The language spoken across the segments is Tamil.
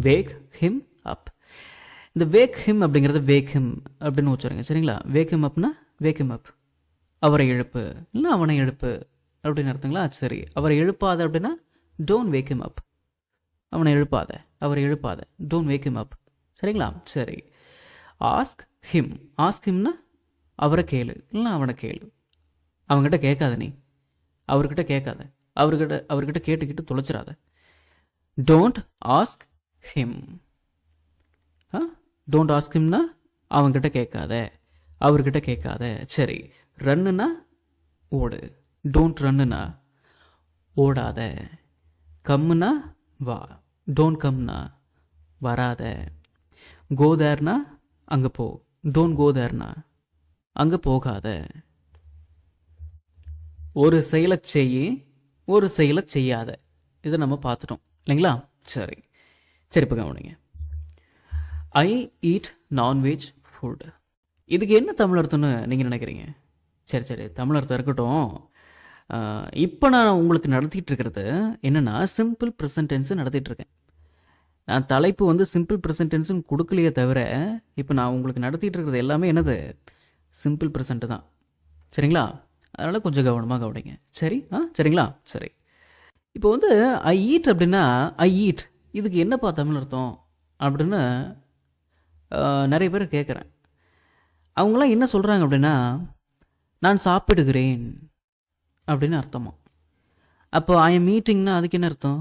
வேக் ஹிம் அப். இந்த வேக் ஹிம் அப்படிங்கிறது வேக் ஹிம் அப்படின்னு வச்சுருங்க. சரிங்களா? வேக் ஹிம் அப்னா வேக் ஹிம் அப், அவரை எழுப்பு, இல்லை அவனை எழுப்பு அப்படின்னு அர்த்தங்களா? சரி, அவரை எழுப்பாத அப்படின்னா டோன்ட் வேக் ஹிம் அப். அவனை எழுப்பாத, அவரை எழுப்பாத, டோன்ட் வேக் ஹிம் அப். சரிங்களா? சரி. Ask him. ஆஸ்க் ஹிம்னா அவரை கேளு, இல்லை அவனை கேளு. அவங்ககிட்ட கேட்காத, நீ அவர்கிட்ட கேட்காத, அவர்கிட்ட கேட்டுக்கிட்டு தொலைச்சிடாத. Don't ask him. Don't ask ஹிம்னா அவன்கிட்ட கேட்காத, அவர்கிட்ட கேட்காத. சரி. ரன்னுனா ஓடு, டோன்ட் ரன்னுனா ஓடாத. கம்முனா வா, டோன்ட் கம்னா வராத. கோதேர்னா அங்கே போ, டோன்ட் கோதேர்னா அங்கே போகாத. ஒரு செயலை செய்யி, ஒரு செயலை செய்யாத. இதை நம்ம பார்த்துட்டோம் இல்லைங்களா? சரி சரி, இப்போ கவனிங்க. I eat non veg food. இதுக்கு என்ன தமிழ் அர்த்தம்னு நீங்கள் நினைக்கிறீங்க? சரி சரி, தமிழ் அர்த்தம் இருக்கட்டும். இப்போ நான் உங்களுக்கு நடத்திட்டு இருக்கிறது என்னென்னா சிம்பிள் ப்ரெசன்ட் டென்ஸ் நடத்திட்டு இருக்கேன். நான் தலைப்பு வந்து சிம்பிள் ப்ரெசன்ட் டென்ஸ்னு கொடுக்கலையே தவிர, இப்போ நான் உங்களுக்கு நடத்திட்டு இருக்கிறது எல்லாமே என்னது? சிம்பிள் ப்ரெசன்ட் தான். சரிங்களா? அதனால் கொஞ்சம் கவனமாக கவனிங்க. சரி சரிங்களா? சரி. இப்போ வந்து ஐ ஈட் அப்படின்னா ஐ ஈட், இதுக்கு என்னப்பா தமிழ் அர்த்தம் அப்படின்னு நிறைய பேர் கேட்குறேன். அவங்களாம் என்ன சொல்கிறாங்க அப்படின்னா, நான் சாப்பிடுகிறேன் அப்படின்னு அர்த்தமா. அப்போ ஐ எம் ஈட்டிங்னா அதுக்கு என்ன அர்த்தம்?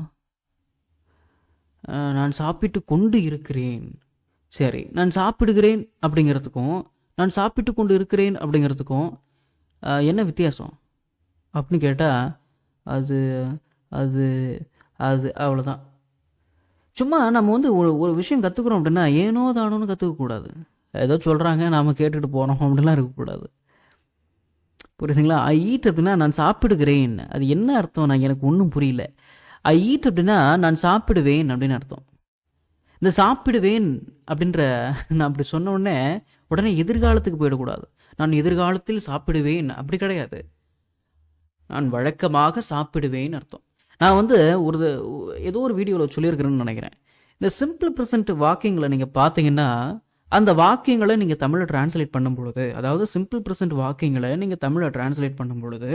நான் சாப்பிட்டு கொண்டு இருக்கிறேன். சரி, நான் சாப்பிடுகிறேன் அப்படிங்கிறதுக்கும் நான் சாப்பிட்டு கொண்டு இருக்கிறேன் அப்படிங்கிறதுக்கும் என்ன வித்தியாசம் அப்படின்னு கேட்டால், அது அது அது அவ்வளோதான். சும்மா நம்ம வந்து ஒரு விஷயம் கற்றுக்குறோம் அப்படின்னா ஏனோ தானோன்னு கற்றுக்கக்கூடாது. ஏதோ சொல்கிறாங்க நாம் கேட்டுட்டு போகிறோம் அப்படின்லாம் இருக்கக்கூடாது. புரியுதுங்களா? ஐ ஈட் அப்படின்னா நான் சாப்பிடுகிறேன், அது என்ன அர்த்தம்? நான் எனக்கு ஒன்றும் புரியல. ஐ ஈட் அப்படின்னா நான் சாப்பிடுவேன் அப்படின்னு அர்த்தம். இந்த சாப்பிடுவேன் அப்படின்ற நான் அப்படி சொன்ன உடனே எதிர்காலத்துக்கு போயிடக்கூடாது. நான் எதிர்காலத்தில் சாப்பிடுவேன் அப்படி கிடையாது. நான் வழக்கமாக சாப்பிடுவேன் அர்த்தம். நான் வந்து ஏதோ ஒரு வீடியோவில் சொல்லியிருக்கிறேன்னு நினைக்கிறேன். இந்த சிம்பிள் ப்ரெசன்ட் வாக்கியங்களை நீங்கள் பார்த்தீங்கன்னா, அந்த வாக்கியங்களை நீங்கள் தமிழில் டிரான்ஸ்லேட் பண்ணும் பொழுது, அதாவது சிம்பிள் ப்ரெசன்ட் வாக்கியங்களை நீங்கள் தமிழில் டிரான்ஸ்லேட் பண்ணும் பொழுது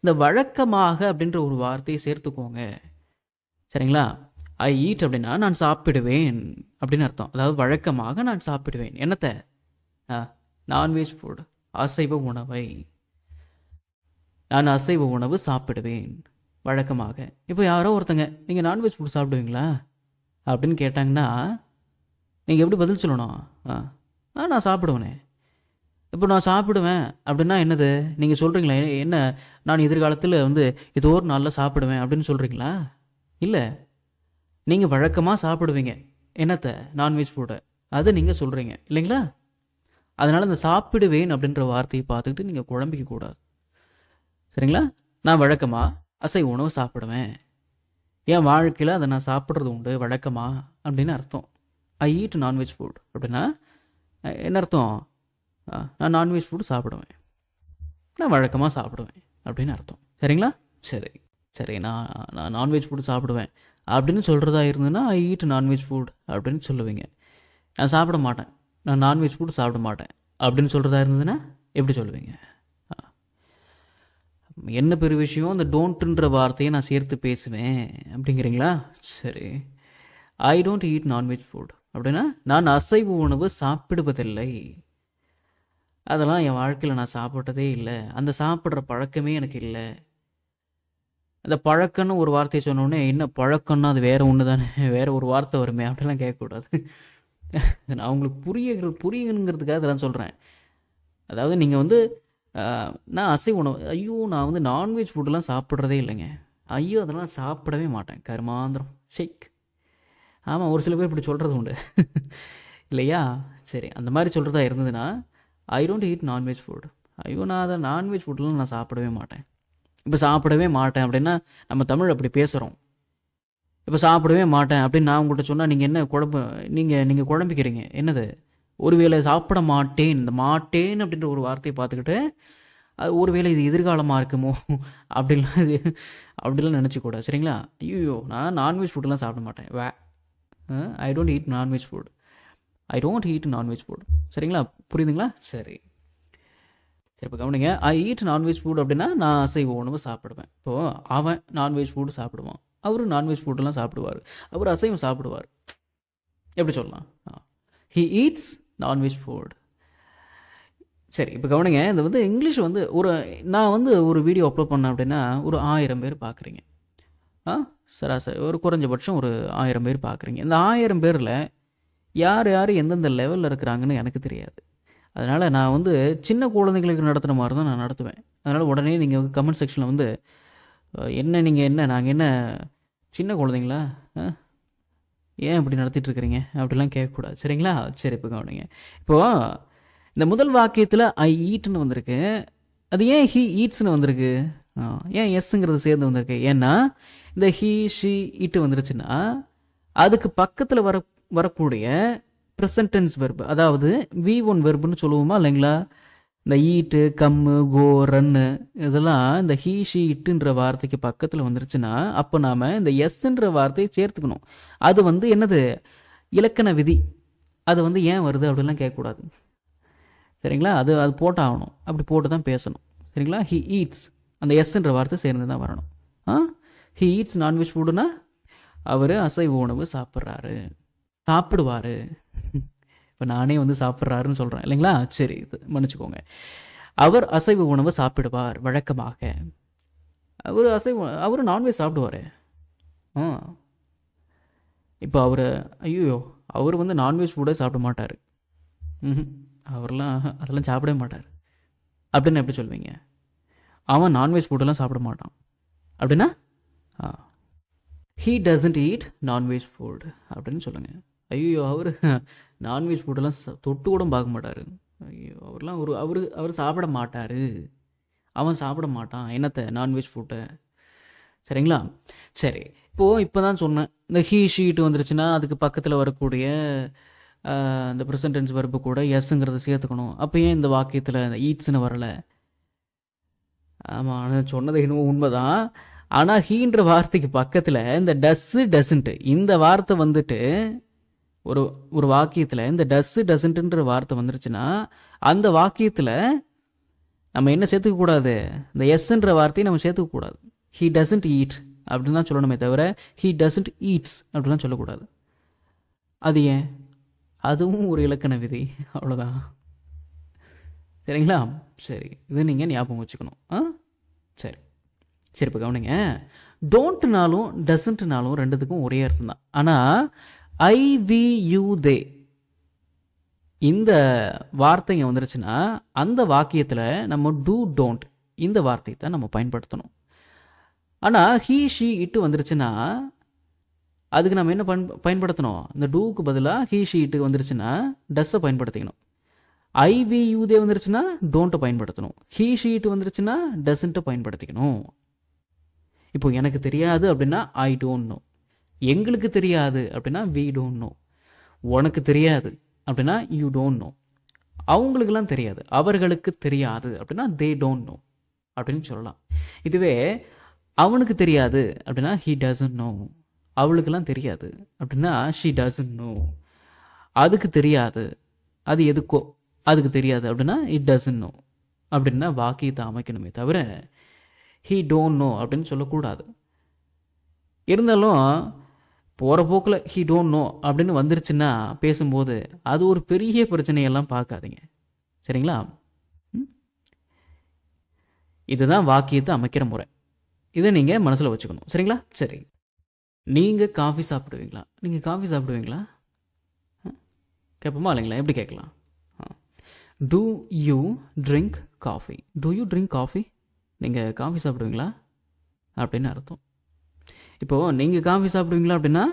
இந்த வழக்கமாக அப்படின்ற ஒரு வார்த்தையை சேர்த்துக்கோங்க. சரிங்களா? ஐ ஈட் அப்படின்னா நான் சாப்பிடுவேன் அப்படின்னு அர்த்தம். அதாவது வழக்கமாக நான் சாப்பிடுவேன். என்னத்தை? நான்வெஜ் ஃபுட், அசைவ உணவை. நான் அசைவ உணவு சாப்பிடுவேன் வழக்கமாக. இப்போ யாரோ ஒருத்தங்க நீங்கள் நான்வெஜ் ஃபுட் சாப்பிடுவீங்களா அப்படின்னு கேட்டாங்கன்னா நீங்கள் எப்படி பதில் சொல்லணும்? நான் சாப்பிடுவேனே. இப்போ நான் சாப்பிடுவேன் அப்படின்னா என்னது? நீங்கள் சொல்கிறீங்களா என்ன, நான் எதிர்காலத்தில் வந்து ஏதோ ஒரு நாளில் சாப்பிடுவேன் அப்படின்னு சொல்கிறீங்களா? இல்லை, நீங்கள் வழக்கமாக சாப்பிடுவீங்க. என்னத்தை? நான்வெஜ் ஃபுட்டை. அது நீங்கள் சொல்கிறீங்க இல்லைங்களா? அதனால் இந்த சாப்பிடுவேன் அப்படின்ற வார்த்தையை பார்த்துக்கிட்டு நீங்கள் குழம்பிக்க கூடாது. சரிங்களா? நான் வழக்கமாக அசைவ உணவு சாப்பிடுவேன், என் வாழ்க்கையில் அதை நான் சாப்பிட்றது உண்டு வழக்கமா அப்படின்னு அர்த்தம். ஐ ஈட் நான்வெஜ் ஃபுட் அப்படின்னா என்ன அர்த்தம்? நான் நான்வெஜ் ஃபுட் சாப்பிடுவேன், நான் வழக்கமாக சாப்பிடுவேன் அப்படின்னு அர்த்தம். சரிங்களா? சரி சரி, நான் நான்வெஜ் ஃபுட் சாப்பிடுவேன் அப்படின்னு சொல்கிறதா இருந்ததுன்னா ஐ ஈட் நான்வெஜ் ஃபுட் அப்படின்னு சொல்லுவீங்க. நான் சாப்பிட மாட்டேன், நான் நான்வெஜ் ஃபுட் சாப்பிட மாட்டேன் அப்படின்னு சொல்கிறதா இருந்ததுன்னா எப்படி சொல்லுவீங்க? என்ன பெரிய விஷயம், இந்த டோன்ட்டுன்ற வார்த்தையை நான் சேர்த்து பேசுவேன் அப்படிங்கிறீங்களா? சரி. I don't eat non veg food அப்படின்னா நான் அசைவ உணவு சாப்பிடுவதில்லை, அதெல்லாம் என் வாழ்க்கையில் நான் சாப்பிட்டதே இல்லை, அந்த சாப்பிட்ற பழக்கமே எனக்கு இல்லை. அந்த பழக்கம்னு ஒரு வார்த்தையை சொன்னோடனே என்ன பழக்கம்னா அது வேற ஒன்று தானே, வேற ஒரு வார்த்தை வருமே அப்படிலாம் கேட்கக்கூடாது. நான் உங்களுக்கு புரியுங்கிறதுக்காக இதெல்லாம் சொல்கிறேன். அதாவது நீங்கள் வந்து நான் அசைவ உணவு, ஐயோ நான் வந்து நான்வெஜ் ஃபுட்டெலாம் சாப்பிட்றதே இல்லைங்க, ஐயோ அதெல்லாம் சாப்பிடவே மாட்டேன், கருமாந்திரம் ஷேக். ஆமாம், ஒரு சில பேர் இப்படி சொல்கிறது உண்டு இல்லையா? சரி, அந்த மாதிரி சொல்கிறதா இருந்ததுன்னா I don't eat non veg food. ஐயோ நான் அதை நான்வெஜ் ஃபுட்டெலாம் நான் சாப்பிடவே மாட்டேன். இப்போ சாப்பிடவே மாட்டேன் அப்படின்னா நம்ம தமிழ் அப்படி பேசுகிறோம். இப்போ சாப்பிடவே மாட்டேன் அப்படின்னு நான் உங்கள்கிட்ட சொன்னால் நீங்கள் என்ன நீங்கள் குழம்பிக்கிறீங்க. என்னது? ஒருவேளை சாப்பிட மாட்டேன், இந்த மாட்டேன் அப்படின்ற ஒரு வார்த்தையை பார்த்துக்கிட்டு அது ஒருவேளை இது எதிர்காலமாக இருக்குமோ அப்படிலாம் நினச்சிக்கூடாது. சரிங்களா? ஐயோ நான் நான்வெஜ் ஃபுட்டெலாம் சாப்பிட மாட்டேன், I don't eat non veg food. I don't eat non veg food. சரிங்களா, புரியுதுங்களா? சரி சரி, இப்போ கவனிங்க. ஐ ஈட் நான்வெஜ் ஃபுட் அப்படின்னா நான் அசைவ உணவு சாப்பிடுவேன். இப்போது அவன் நான்வெஜ் ஃபுட் சாப்பிடுவான், அவரு நான்வெஜ் ஃபுட்டெல்லாம் சாப்பிடுவார், அவர் அசைவம் சாப்பிடுவார். எப்படி சொல்லலாம்? He eats non veg food. சரி, இப்போ கவனிங்க. இந்த வந்து இங்கிலீஷ் வந்து நான் வந்து ஒரு வீடியோ அப்லோட் பண்ணேன் அப்படின்னா ஒரு 1000 பேர் பார்க்குறீங்க. சராசரி ஒரு குறைஞ்சபட்சம் ஒரு 1000 பேர் பார்க்குறீங்க. இந்த 1000 பேரில் யார் யார் எந்தெந்த லெவலில் இருக்கிறாங்கன்னு எனக்கு தெரியாது. அதனால் நான் வந்து சின்ன குழந்தைங்களுக்கு நடத்துகிற மாதிரி தான் நான் நடத்துவேன். அதனால் உடனே நீங்கள் கமெண்ட் செக்ஷனில் வந்து நாங்கள் என்ன சின்ன குழந்தைங்களா, ஏன் இப்படி நடத்திட்டு இருக்கிறீங்க அப்படிலாம் கேட்கக்கூடாது. சரிங்களா? சரி, இப்போ கவனிங்க. இப்போது இந்த முதல் வாக்கியத்தில் ஐ ஈட்னு வந்திருக்கு. அது ஏன் ஹீ ஈட்ஸ்னு வந்திருக்கு? ஏன் எஸ்ங்கிறது சேர்ந்து வந்திருக்கு? ஏன்னா இந்த ஹீ ஷீ இட்டு வந்துருச்சுன்னா அதுக்கு பக்கத்தில் வரக்கூடிய ப்ரெசன்ட் டென்ஸ் வெர்பு, அதாவது V1 வெர்புன்னு சொல்லுவோமா இல்லைங்களா? இந்த ஈட்டு, கம்மு, கோ, ரன்னு இதெல்லாம் இந்த ஹீ ஷீ இட்டுன்ற வார்த்தைக்கு பக்கத்தில் வந்துருச்சுன்னா அப்போ நாம் இந்த எஸ்ன்ற வார்த்தையை சேர்த்துக்கணும். அது வந்து என்னது? இலக்கண விதி. அது வந்து ஏன் வருது அப்படிலாம் கேட்கக்கூடாது. சரிங்களா? அது போட்டாகணும். அப்படி போட்டு தான் பேசணும். சரிங்களா? ஹி ஈட்ஸ், அந்த எஸ்ன்ற வார்த்தை சேர்ந்து தான் வரணும். ஹி ஈட்ஸ் நான்வெஜ் ஃபுட்டுனா அவர் அசைவ உணவு சாப்பிடுவார். இப்போ நானே வந்து சாப்பிட்றாருன்னு சொல்கிறேன் இல்லைங்களா? சரி, மன்னிச்சுக்கோங்க. அவர் அசைவ உணவு சாப்பிடுவார் வழக்கமாக. அவர் நான்வெஜ் சாப்பிடுவார். இப்போ அவர் வந்து நான்வெஜ் ஃபுட்டே சாப்பிட மாட்டார். அதெல்லாம் சாப்பிடவே மாட்டார் அப்படின்னு எப்படி சொல்வீங்க? அவன் நான்வெஜ் ஃபுட்டெல்லாம் சாப்பிட மாட்டான் அப்படின்னா he doesn't eat non veg food அப்படின்னு சொல்லுங்கள். அவர் நான்வெஜ் ஃபுட்டெல்லாம் தொட்டு கூட பார்க்க மாட்டார். அவர் சாப்பிட மாட்டார். அவன் சாப்பிட மாட்டான் என்னத்தை? நான்வெஜ் ஃபுட்டை. சரிங்களா? சரி, இப்போ தான் சொன்னேன். இந்த ஹீ ஷீட்டு வந்துருச்சுன்னா அதுக்கு பக்கத்தில் வரக்கூடிய இந்த ப்ரெசன்ட் டென்ஸ் வெர்பு கூட எஸ்ங்கிறத சேர்த்துக்கணும். அப்போ ஏன் இந்த வாக்கியத்தில் ஈட்ஸ்னு வரலை? ஆமாம், நான் சொன்னது இன்னும் உண்மைதான். ஆனால் ஹீன்ற வார்த்தைக்கு பக்கத்தில் இந்த டஸ்ன்ட்டு இந்த வார்த்தை வந்துட்டு ஒரு வாக்கியத்தில் இந்த டஸ்ன்ட்டுன்ற வார்த்தை வந்துருச்சுன்னா அந்த வாக்கியத்தில் நம்ம என்ன சேர்த்துக்கக்கூடாது? இந்த எஸ்ன்ற வார்த்தையை நம்ம சேர்த்துக்கக்கூடாது. ஹீ டசன்ட் ஈட் அப்படின்னு தான் சொல்லணுமே தவிர ஹீ டசன்ட் ஈட்ஸ் அப்படிலாம் சொல்லக்கூடாது. அது ஏன்? அதுவும் ஒரு இலக்கண விதி, அவ்வளோதான். சரிங்களா? சரி, இது நீங்கள் ஞாபகம் வச்சுக்கணும். சரி சரி, இப்போ கவனிங்க. டோன்ட்னாலும் டசன்ட்னாலும் ரெண்டுத்துக்கும் ஒரே அர்த்தம் தான். ஆனால் ஐ வி யூ தே இந்த வார்த்தைங்க வந்துருச்சுன்னா அந்த வாக்கியத்தில் நம்ம டூ டோன்ட் இந்த வார்த்தையை தான் நம்ம பயன்படுத்தணும். ஆனால் ஹீ ஷீ இட்டு வந்துருச்சுன்னா அதுக்கு நம்ம என்ன பயன்படுத்தணும்? இந்த டூக்கு பதிலாக ஹீ ஷீ இட்டு வந்துருச்சுன்னா டஸ்ஸை பயன்படுத்திக்கணும். ஐ வி யூ தே வந்துருச்சுன்னா டோன்ட்டை பயன்படுத்தணும். ஹீ ஷீ இட்டு வந்துருச்சுன்னா டசன்ட்டை பயன்படுத்திக்கணும். இப்போ எனக்கு தெரியாது அப்படின்னா ஐ டோன்ட் நோ. எங்களுக்கு தெரியாது அப்படின்னா வி டோன்ட் நோ. உனக்கு தெரியாது அப்படின்னா யூ டோன்ட் நோ. அவங்களுக்கெல்லாம் தெரியாது, அவர்களுக்கு தெரியாது அப்படின்னா தே டோன்ட் நோ அப்படின்னு சொல்லலாம். இதுவே அவனுக்கு தெரியாது அப்படின்னா ஹி டசன்ட் நோ. அவளுக்கெல்லாம் தெரியாது அப்படின்னா ஷி டசன்ட் நோ. அதுக்கு தெரியாது, அது எதுக்கோ அதுக்கு தெரியாது அப்படின்னா இட் டசன்ட் நோ அப்படின்னா வாக்கியத்தை அமைக்கணுமே தவிர ஹீ டோன்ட் நோ அப்படின்னு சொல்லக்கூடாது. இருந்தாலும் போகிற போக்கில் ஹீ டோன்ட் நோ அப்படின்னு வந்துருச்சுன்னா பேசும்போது அது ஒரு பெரிய பிரச்சனையெல்லாம் பார்க்காதீங்க. சரிங்களா? இதுதான் வாக்கியத்தை அமைக்கிற முறை. இதை நீங்கள் மனசில் வச்சுக்கணும். சரிங்களா? சரி, நீங்கள் காஃபி சாப்பிடுவீங்களா? நீங்கள் காஃபி சாப்பிடுவீங்களா கேட்போமா இல்லைங்களா? எப்படி கேட்கலாம்? Do you drink coffee? Do you drink coffee? நீங்கள் காஃபி சாப்பிடுவீங்களா அப்படின்னு அர்த்தம். இப்போது நீங்கள் காஃபி சாப்பிடுவீங்களா அப்படின்னா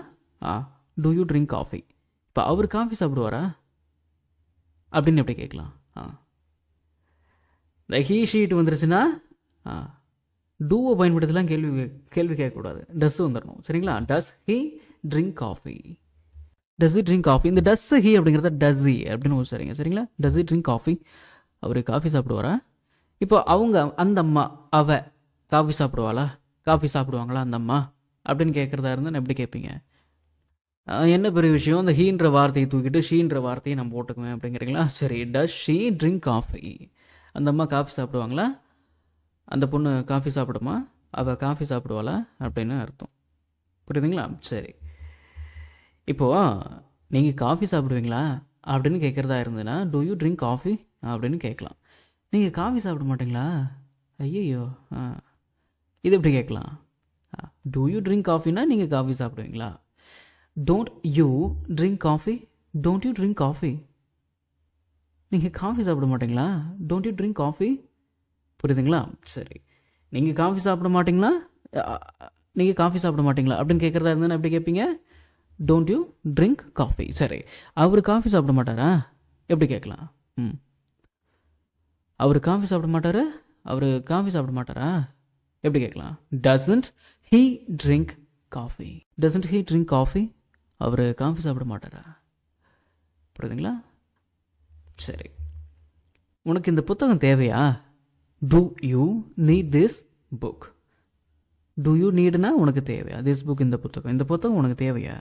டூ யூ ட்ரிங்க் காஃபி. இப்போ அவர் காஃபி சாப்பிடுவாரா அப்படின்னு எப்படி கேட்கலாம்? இந்த ஹீ ஷீட் வந்துருச்சுன்னா டூவை பயன்படுத்தலாம் கேள்வி கேட்கக்கூடாது, டஸ் வந்துடணும். சரிங்களா? Does he drink coffee? Does he drink coffee? இந்த டஸ் ஹி அப்படிங்கிறத டஸ் ஹி அப்படின்னு சரிங்க. சரிங்களா? Does he drink coffee? அவர் காஃபி சாப்பிடுவாரா? இப்போ அவங்க அந்த அம்மா அவ காஃபி சாப்பிடுவாளா? காஃபி சாப்பிடுவாங்களா அந்த அம்மா அப்படின்னு கேட்குறதா இருந்தால் எப்படி கேட்பீங்க? என்ன பெரிய விஷயம், இந்த ஹீன்ற வார்த்தையை தூக்கிட்டு ஷீன்ற வார்த்தையை நான் போட்டுக்குவேன் அப்படிங்கிறீங்களா? சரி, டஸ் ஷீ ட்ரிங்க் காஃபி? அந்த அம்மா காஃபி சாப்பிடுவாங்களா? அந்த பொண்ணு காஃபி சாப்பிடுமா? அவள் காஃபி சாப்பிடுவாளா அப்படின்னு அர்த்தம். புரியுதுங்களா? சரி, இப்போது நீங்கள் காஃபி சாப்பிடுவீங்களா அப்படின்னு கேட்குறதா இருந்ததுன்னா டூ யூ ட்ரிங்க் காஃபி அப்படின்னு கேட்கலாம். நீங்கள் காஃபி சாப்பிட மாட்டீங்களா? ஐயையோ, இது எப்படி கேட்கலாம்? டூ யூ ட்ரிங்க் காஃபின்னா நீங்கள் காஃபி சாப்பிடுவீங்களா? Don't you drink coffee? Don't you drink coffee? நீங்கள் காஃபி சாப்பிட மாட்டீங்களா? Don't you drink coffee? புரியுதுங்களா? சரி, நீங்கள் காஃபி சாப்பிட மாட்டீங்களா? நீங்கள் காஃபி சாப்பிட மாட்டீங்களா அப்படின்னு கேட்குறதா இருந்ததுன்னா எப்படி கேட்பீங்க? Don't you drink coffee. சரி, அவர் காஃபி சாப்பிட மாட்டாரா? எப்படி கேட்கலாம்? அவர் காஃபி சாப்பிட மாட்டாரு, அவர் காஃபி சாப்பிட மாட்டாரா எப்படி கேட்கலாம்? Doesn't he drink coffee? Doesn't he drink coffee? அவர் காஃபி சாப்பிட மாட்டாரா? புரியுதுங்களா? சரி, உனக்கு இந்த புத்தகம் தேவையா? Do you need this book? Do you நீடுனா உனக்கு தேவையா? திஸ் புக், இந்த புத்தகம் உனக்கு தேவையா?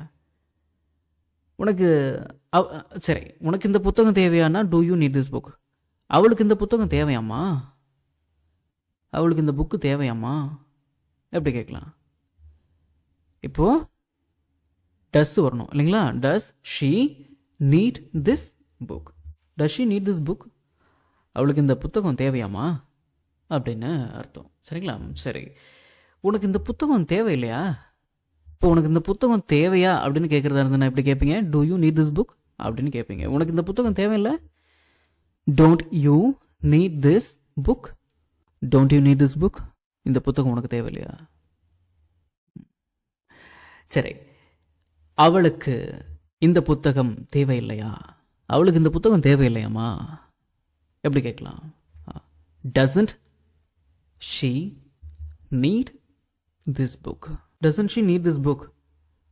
உனக்கு சரி, உனக்கு இந்த புத்தகம் தேவையானா do you need this book? அவளுக்கு இந்த புத்தகம் தேவையாம்மா? அவளுக்கு இந்த புக்கு தேவையாம்மா? எப்படி கேட்கலாம்? இப்போ டஸ் வரணும் இல்லைங்களா? Does she NEET this book? Does she NEET this book? அவளுக்கு இந்த புத்தகம் தேவையாம்மா அப்படின்னு அர்த்தம். சரிங்களா? சரி, உனக்கு இந்த புத்தகம் தேவையில்லையா? இப்போ உனக்கு இந்த புத்தகம் தேவையா அப்படின்னு கேட்குறதா இருந்தா எப்படி கேட்பீங்க? Do you need this book அப்படின்னு கேட்பீங்க. உனக்கு இந்த புத்தகம் தேவையில்லை? Don't you need this book? Don't you need this book? இந்த புத்தகம் உனக்கு தேவையில்லையா? சரி, அவளுக்கு இந்த புத்தகம் தேவையில்லையா? அவளுக்கு இந்த புத்தகம் தேவையில்லையாம்மா? எப்படி கேட்கலாம்? Doesn't she NEET this book? Doesn't she NEET this book?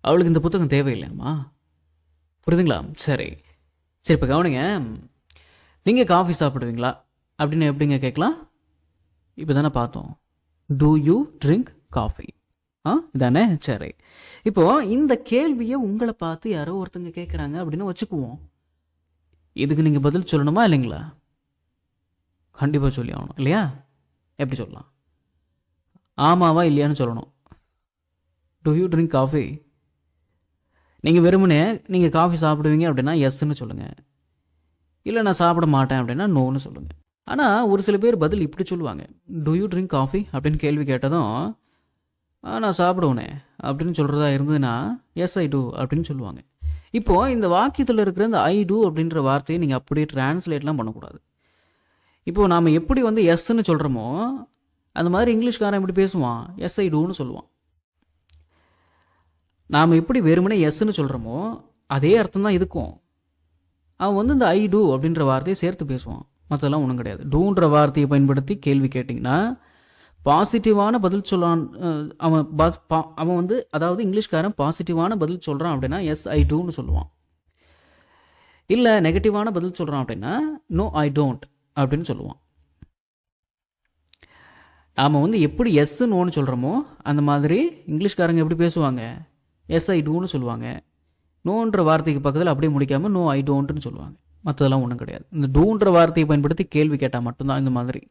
அவளுக்கு இந்த புத்தகம் தேவையில்லையாம்மா? புரியுதுங்களா? சரி சரி, இப்போ கவனிங்க, நீங்கள் காஃபி சாப்பிடுவீங்களா அப்படின்னு எப்படிங்க கேட்கலாம்? இப்போ தானே பார்த்தோம், டூ யூ ட்ரிங்க் காஃபி இதானே? சரி, இப்போ இந்த கேள்வியை உங்களை பார்த்து யாரோ ஒருத்தங்க கேட்குறாங்க அப்படின்னு வச்சுக்குவோம். இதுக்கு நீங்கள் பதில் சொல்லணுமா இல்லைங்களா? கண்டிப்பாக சொல்லி ஆகணும் இல்லையா? எப்படி சொல்லலாம்? ஆமாவா இல்லையான்னு சொல்லணும். Do you drink coffee? நீங்கள் வெறுமனே நீங்கள் காஃபி சாப்பிடுவீங்க அப்படின்னா எஸ்ன்னு சொல்லுங்கள். இல்லை நான் சாப்பிட மாட்டேன் அப்படின்னா நோன்னு சொல்லுங்கள். ஆனால் ஒரு சில பேர் பதில் இப்படி சொல்லுவாங்க, டூ யூ ட்ரிங்க் காஃபி அப்படின்னு கேள்வி கேட்டதும் நான் சாப்பிடுவேனே அப்படின்னு சொல்கிறதா இருந்ததுன்னா எஸ் ஐ டூ அப்படின்னு சொல்லுவாங்க. இப்போது இந்த வாக்கியத்தில் இருக்கிற இந்த ஐ டூ அப்படின்ற வார்த்தையை நீங்கள் அப்படியே டிரான்ஸ்லேட்லாம் பண்ணக்கூடாது. இப்போது நாம் எப்படி வந்து எஸ்ன்னு சொல்கிறோமோ அந்த மாதிரி இங்கிலீஷ்காரன் எப்படி பேசுவான்? எஸ் ஐ டூன்னு சொல்லுவான். நாம் எப்படி வெறுமனே எஸ்ன்னு சொல்கிறோமோ அதே அர்த்தம் தான் இதுக்கும். அவன் வந்து இந்த ஐ டூ அப்படின்ற வார்த்தையை சேர்த்து பேசுவான், மற்றெல்லாம் ஒன்றும் கிடையாது. டூன்ற வார்த்தையை பயன்படுத்தி கேள்வி கேட்டிங்கன்னா பாசிட்டிவான பதில் சொல்லான் அவன் வந்து, அதாவது இங்கிலீஷ்காரன் பாசிட்டிவான பதில் சொல்கிறான் அப்படின்னா எஸ் ஐ டூன்னு சொல்லுவான். இல்லை நெகட்டிவான பதில் சொல்கிறான் அப்படின்னா நோ ஐ டோன்ட் அப்படின்னு சொல்லுவான். நாம் வந்து எப்படி எஸ் நோன்னு சொல்கிறோமோ அந்த மாதிரி இங்கிலீஷ்காரங்க எப்படி பேசுவாங்க? எஸ் ஐ டூன்னு சொல்லுவாங்க. நோன்ற வார்த்தைக்கு பக்கத்தில் அப்படியே முடிக்காமல் நோ ஐ டோன்ட்னு சொல்லுவாங்க. மற்றதெல்லாம் ஒன்றும் கிடையாது. இந்த டூன்ற வார்த்தையை பயன்படுத்தி கேள்வி கேட்டால் மட்டும்தான் இந்த மாதிரி.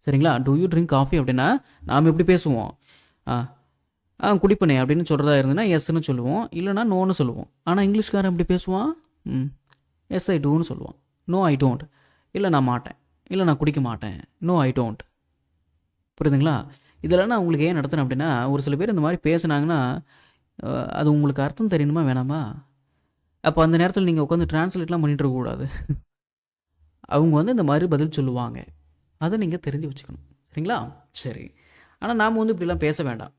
சரிங்களா? டூ யூ ட்ரிங்க் காஃபி அப்படின்னா நாம் எப்படி பேசுவோம்? குடிப்பனே அப்படின்னு சொல்கிறதா இருந்ததுன்னா எஸ்ன்னு சொல்லுவோம், இல்லைனா நோன்னு சொல்லுவோம். ஆனால் இங்கிலீஷ்காரன் எப்படி பேசுவான்? எஸ் ஐ டூன்னு சொல்லுவான். நோ ஐ டோன்ட், இல்லை நான் மாட்டேன், இல்லை நான் குடிக்க மாட்டேன், நோ ஐ டோன்ட். புரியுதுங்களா? இதெல்லாம் நான் உங்களுக்கு ஏன் நடத்தினேன் அப்படின்னா, ஒரு சில பேர் இந்த மாதிரி பேசுனாங்கன்னா அது உங்களுக்கு அர்த்தம் தெரியணுமா வேணாமா? அப்போ அந்த நேரத்தில் நீங்கள் உட்காந்து டிரான்ஸ்லேட்லாம் பண்ணிட்டு இருக்கக்கூடாது. அவங்க வந்து இந்த மாதிரி பதில் சொல்லுவாங்க, அதை நீங்கள் தெரிஞ்சு வச்சுக்கணும். சரிங்களா? சரி, ஆனால் நாம் வந்து இப்படிலாம் பேச வேண்டாம்.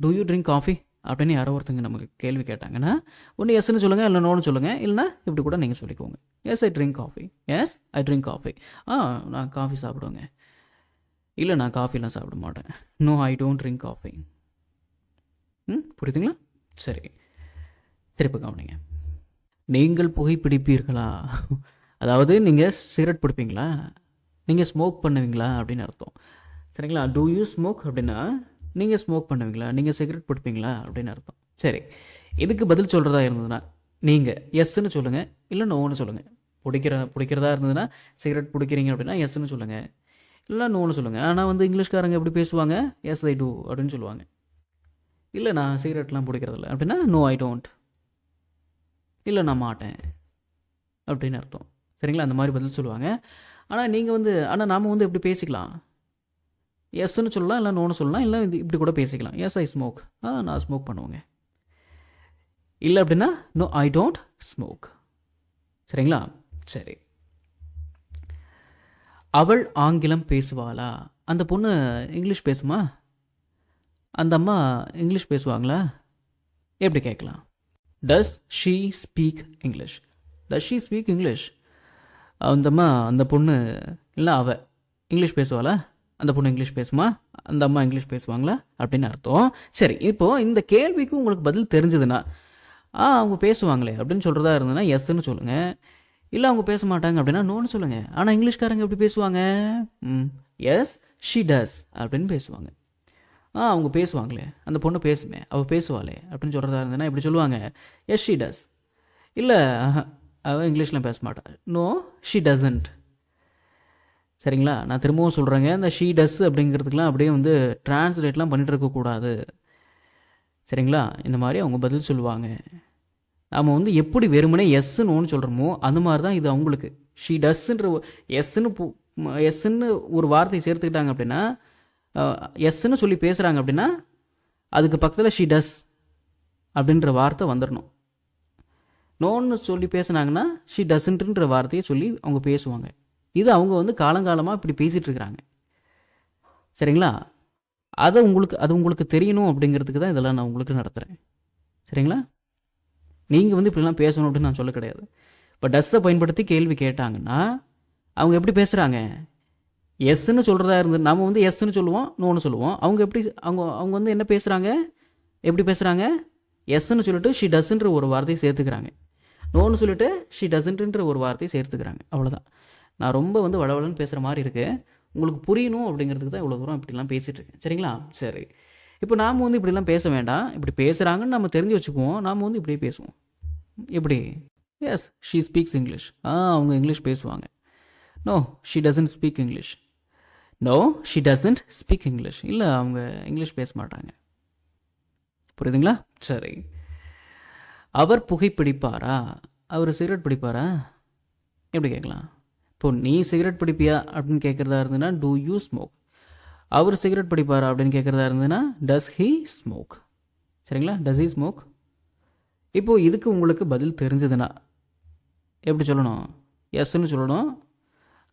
டூ யூ ட்ரிங்க் காஃபி அப்படின்னு யாரோ ஒருத்தங்க நமக்கு கேள்வி கேட்டாங்கன்னா ஒன்று எஸ்ன்னு சொல்லுங்கள், இல்லை நோன்னு சொல்லுங்கள், இல்லைனா இப்படி கூட நீங்கள் சொல்லிக்கோங்க. Yes I drink coffee. Yes I drink coffee. நான் காஃபி சாப்பிடுவேங்க. இல்லை நான் காஃபிலாம் சாப்பிட மாட்டேன். No I don't drink coffee. புரியுதுங்களா? சரி சரி, இப்போ கவனிங்க. நீங்கள் புகைப்பிடிப்பீர்களா? அதாவது நீங்கள் சிகரெட் பிடிப்பீங்களா? நீங்கள் ஸ்மோக் பண்ணுவீங்களா அப்படின்னு அர்த்தம். சரிங்களா? டூ யூ ஸ்மோக் அப்படின்னா நீங்கள் ஸ்மோக் பண்ணுவீங்களா, நீங்கள் சிகரெட் பிடிப்பீங்களா அப்படின்னு அர்த்தம். சரி, இதுக்கு பதில் சொல்கிறதா இருந்ததுன்னா நீங்கள் எஸ்ன்னு சொல்லுங்கள், இல்லை நோன்னு சொல்லுங்கள். பிடிக்கிறதா இருந்ததுன்னா சிகரெட் பிடிக்கிறீங்க அப்படின்னா எஸ்ன்னு சொல்லுங்கள், இல்லை நோன்னு சொல்லுங்கள். ஆனால் வந்து இங்கிலீஷ்காரங்க எப்படி பேசுவாங்க? எஸ் ஐ டூ அப்படின்னு சொல்லுவாங்க. இல்லை நான் சிகரெட்லாம் பிடிக்கிறதில்ல அப்படின்னா நோ ஐ டோன்ட், இல்லை நான் மாட்டேன் அப்படின்னு அர்த்தம். சரிங்களா? அந்த மாதிரி பதில் சொல்லுவாங்க. ஆனால் நீங்கள் வந்து நாம் வந்து எப்படி பேசிக்கலாம்? எஸ்ன்னு சொல்லலாம், இல்லை நோன்னு சொல்லலாம், இல்லை இது இப்படி கூட பேசிக்கலாம். எஸ் ஐ ஸ்மோக், நான் ஸ்மோக் பண்ணுவேங்க. இல்லை அப்படின்னா நோ ஐ டோன்ட் ஸ்மோக். சரிங்களா? சரி. அவள் ஆங்கிலம் பேசுவாளா? அந்த பொண்ணு இங்கிலீஷ் பேசுமா? அந்த அம்மா இங்கிலீஷ் பேசுவாங்களா? எப்படி கேட்கலாம்? Does she speak English? Does she speak English? அந்த அம்மா, அந்த பொண்ணு இல்லை அவள் இங்கிலீஷ் பேசுவாளா? அந்த பொண்ணு இங்கிலீஷ் பேசுமா? அந்த அம்மா இங்கிலீஷ் பேசுவாங்களா அப்படின்னு அர்த்தம். சரி, இப்போது இந்த கேள்விக்கு உங்களுக்கு பதில் தெரிஞ்சதுன்னா அவங்க பேசுவாங்களே அப்படின்னு சொல்கிறதா இருந்ததுன்னா எஸ்ன்னு சொல்லுங்கள். இல்லை அவங்க பேச மாட்டாங்க அப்படின்னா நோன்னு சொல்லுங்கள். ஆனால் இங்கிலீஷ்காரங்க எப்படி பேசுவாங்க? எஸ் ஷீ டஸ் அப்படின்னு பேசுவாங்க. அவங்க பேசுவாங்களே, அந்த பொண்ணு பேசுமே, அவள் பேசுவாளே அப்படின்னு சொல்கிறதா இருந்ததுன்னா எப்படி சொல்லுவாங்க? S she does. இல்லை அவள் இங்கிலீஷ்லாம் பேச மாட்டாள், நோ ஷீ டசன்ட். சரிங்களா? நான் திரும்பவும் சொல்கிறேங்க, இந்த ஷீ டஸ் அப்படிங்கிறதுக்கெலாம் அப்படியே வந்து டிரான்ஸ்லேட்லாம் பண்ணிட்டு இருக்கக்கூடாது. சரிங்களா? இந்த மாதிரி அவங்க பதில் சொல்லுவாங்க. நாம் வந்து எப்படி வெறுமனே எஸ்ன்னு நோன்னு சொல்கிறோமோ அந்த மாதிரி தான் இது அவங்களுக்கு. ஷீ டஸ்ன்ற எஸ்ன்னு ஒரு வார்த்தை சேர்த்துக்கிட்டாங்க அப்படின்னா, எஸ்ன்னு சொல்லி பேசுகிறாங்க அப்படின்னா அதுக்கு பக்கத்தில் ஷீ டஸ் அப்படின்ற வார்த்தை வந்துடணும். நோன்னு சொல்லி பேசுனாங்கன்னா ஷீ டஸ்ன்ற வார்த்தையை சொல்லி அவங்க பேசுவாங்க. இது அவங்க வந்து காலங்காலமாக இப்படி பேசிகிட்டு இருக்கிறாங்க. சரிங்களா? அது உங்களுக்கு தெரியணும் அப்படிங்கிறதுக்கு தான் இதெல்லாம் நான் உங்களுக்கு நடத்துகிறேன். சரிங்களா? நீங்கள் வந்து இப்படிலாம் பேசணும் அப்படின்னு நான் சொல்ல கிடையாது. இப்போ டஸ்ஸை பயன்படுத்தி கேள்வி கேட்டாங்கன்னா அவங்க எப்படி பேசுகிறாங்க? எஸ்ன்னு சொல்கிறதா இருந்து நம்ம வந்து எஸ்ன்னு சொல்லுவோம், நோன்னு சொல்லுவோம். அவங்க எப்படி அவங்க வந்து என்ன பேசுகிறாங்க? எப்படி பேசுகிறாங்க? எஸ்ன்னு சொல்லிட்டு ஷி டஸ்ன்ற ஒரு வார்த்தையை சேர்த்துக்கிறாங்க, நோன்னு சொல்லிட்டு ஷி டசன்ட்ன்ற ஒரு வார்த்தையை சேர்த்துக்கிறாங்க. அவ்வளோதான். நான் ரொம்ப வந்து வளவலன்னு பேசுகிற மாதிரி இருக்குது. உங்களுக்கு புரியணும் அப்படிங்கிறதுக்கு தான் இவ்வளோ தூரம் இப்படிலாம் பேசிகிட்டு இருக்கேன். சரிங்களா? சரி. இப்போ நாம் வந்து இப்படிலாம் பேச வேண்டாம். இப்படி பேசுகிறாங்கன்னு நம்ம தெரிஞ்சு வச்சுக்குவோம். நாம் வந்து இப்படியே பேசுவோம். எப்படி? Yes she speaks English. அவங்க இங்கிலீஷ் பேசுவாங்க. No she doesn't speak English. No she doesn't speak English. இல்லை அவங்க இங்கிலீஷ் பேச மாட்டாங்க. புரியுதுங்களா? சரி. அவர் புகைப்பிடிப்பாரா? அவர் சிகரெட் பிடிப்பாரா? எப்படி கேட்கலாம்? இப்போ நீ சிகரெட் பிடிப்பியா அப்படின்னு கேட்குறதா இருந்ததுன்னா டூ யூ ஸ்மோக். அவர் சிகரெட் பிடிப்பாரா அப்படின்னு கேட்குறதா இருந்ததுன்னா டஸ் ஹீ ஸ்மோக். சரிங்களா? Does he smoke. இப்போது இதுக்கு உங்களுக்கு பதில் தெரிஞ்சதுன்னா எப்படி சொல்லணும்? எஸ்ன்னு சொல்லணும்.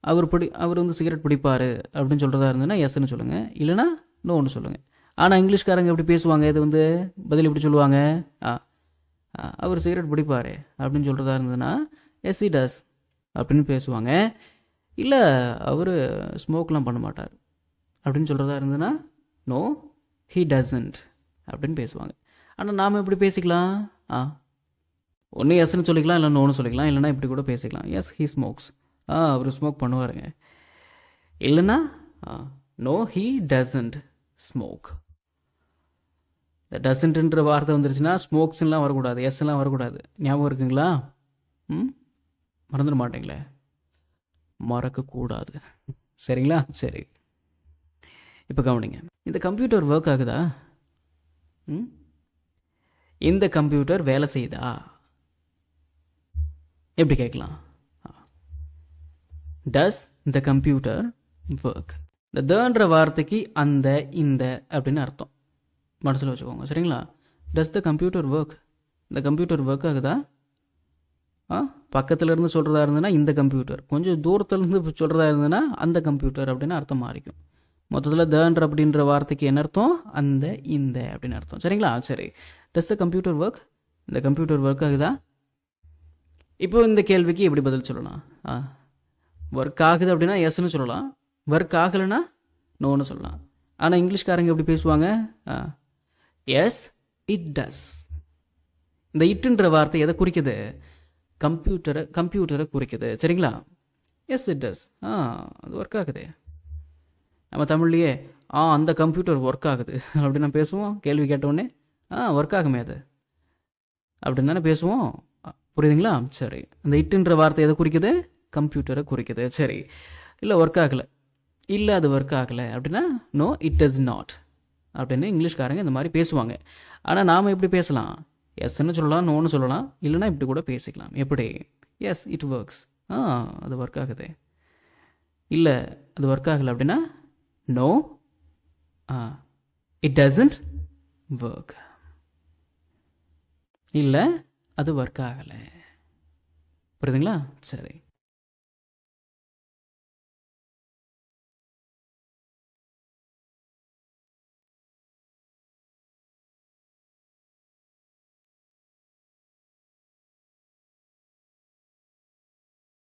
அவர் வந்து சிகரெட் பிடிப்பார் அப்படின்னு சொல்கிறதா இருந்ததுன்னா எஸ்ன்னு சொல்லுங்கள், இல்லைனா நோன்னு சொல்லுங்கள். ஆனால் இங்கிலீஷ்காரங்க எப்படி பேசுவாங்க? இது வந்து பதில் எப்படி சொல்லுவாங்க? அவர் சிகரெட் பிடிப்பார் அப்படின்னு சொல்கிறதா இருந்ததுன்னா எஸ் ஹி டஸ் அப்படின்னு பேசுவாங்க. இல்லை அவர் ஸ்மோக்லாம் பண்ண மாட்டார் அப்படின்னு சொல்கிறதா இருந்ததுன்னா நோ ஹீ டசன்ட் அப்படின்னு பேசுவாங்க. ஆனால் நாம் எப்படி பேசிக்கலாம்? ஒன்று எஸ்ன்னு சொல்லிக்கலாம், இல்லை நோன்னு சொல்லிக்கலாம், இல்லைனா இப்படி கூட பேசிக்கலாம். Yes he smokes. அவர் ஸ்மோக் பண்ணுவாருங்க. இல்லைன்னா நோ ஹீ டசன்ட் ஸ்மோக். இந்த டசன்ட்ன்ற வார்த்தை வந்துருச்சுன்னா ஸ்மோக்ஸ்லாம் வரக்கூடாது, எஸ்லாம் வரக்கூடாது. ஞாபகம் இருக்குங்களா? மறந்துட மாட்டீங்களே? மறக்கக்கூடாது. சரிங்களா? சரி. இப்போ கவனிங்க. இந்த கம்ப்யூட்டர் ஒர்க் ஆகுதா? இந்த கம்ப்யூட்டர் வேலை செய்யுதா? எப்படி கேட்கலாம்? டஸ் த கம்ப்யூட்டர் ஒர்க். இந்த தன்ற வார்த்தைக்கு அந்த இந்த அப்படின்னு அர்த்தம். மனசில் வச்சுக்கோங்க. சரிங்களா? டஸ் த கம்ப்யூட்டர் ஒர்க். இந்த கம்ப்யூட்டர் ஒர்க் ஆகுதா? பக்கத்தில் இருந்து சொல்கிறதா இருந்ததுன்னா இந்த கம்ப்யூட்டர், கொஞ்சம் தூரத்துலேருந்து சொல்கிறதா இருந்ததுன்னா அந்த கம்ப்யூட்டர் அப்படின்னு அர்த்தம் மாறிக்கும். மொத்தத்தில் தன்ற அப்படின்ற வார்த்தைக்கு என்ன அர்த்தம்? அந்த இந்த அப்படின்னு அர்த்தம். சரிங்களா? சரி. டஸ் த கம்ப்யூட்டர் ஒர்க். இந்த கம்ப்யூட்டர் ஒர்க் ஆகுதா? இப்போ இந்த கேள்விக்கு எப்படி பதில் சொல்லலாம்? ஒர்க் ஆகுது அப்படின்னா எஸ்ன்னு சொல்லலாம். ஒர்க் ஆகலைன்னா நோன்னு சொல்லலாம். ஆனால் இங்கிலீஷ்காரங்க எப்படி பேசுவாங்க? S it does. இந்த இட்டுன்ற வார்த்தை எதை குறிக்குது? கம்ப்யூட்டரை குறிக்குது. சரிங்களா? S it does. அது ஒர்க் ஆகுது. நம்ம தமிழ்லையே அந்த கம்ப்யூட்டர் ஒர்க் ஆகுது அப்படின்னு நான் பேசுவோம். கேள்வி கேட்டவுடனே ஒர்க் ஆகுமே அது. அப்படின்னு தானே பேசுவோம். புரியுதுங்களா? சரி, அந்த இட்டுன்ற வார்த்தை எதை குறிக்குது? கம்ப்யூட்டரை குறிக்குது. சரி, இல்லை ஒர்க் ஆகலை, இல்லை அது ஒர்க் ஆகலை அப்படின்னா நோ இட் டஸ் நாட் அப்படின்னு இங்கிலீஷ்காரங்க இந்த மாதிரி பேசுவாங்க. ஆனால் நாம் எப்படி பேசலாம்? எஸ்ன்னு சொல்லலாம், நோன்னு சொல்லலாம், இல்லைன்னா இப்படி கூட பேசிக்கலாம். எப்படி? S it works. அது ஒர்க் ஆகுது. இல்லை அது ஒர்க் ஆகலை அப்படின்னா நோ இட் டசன்ட் ஒர்க். இல்லை அது ஒர்க் ஆகலை. புரியுதுங்களா? சரி.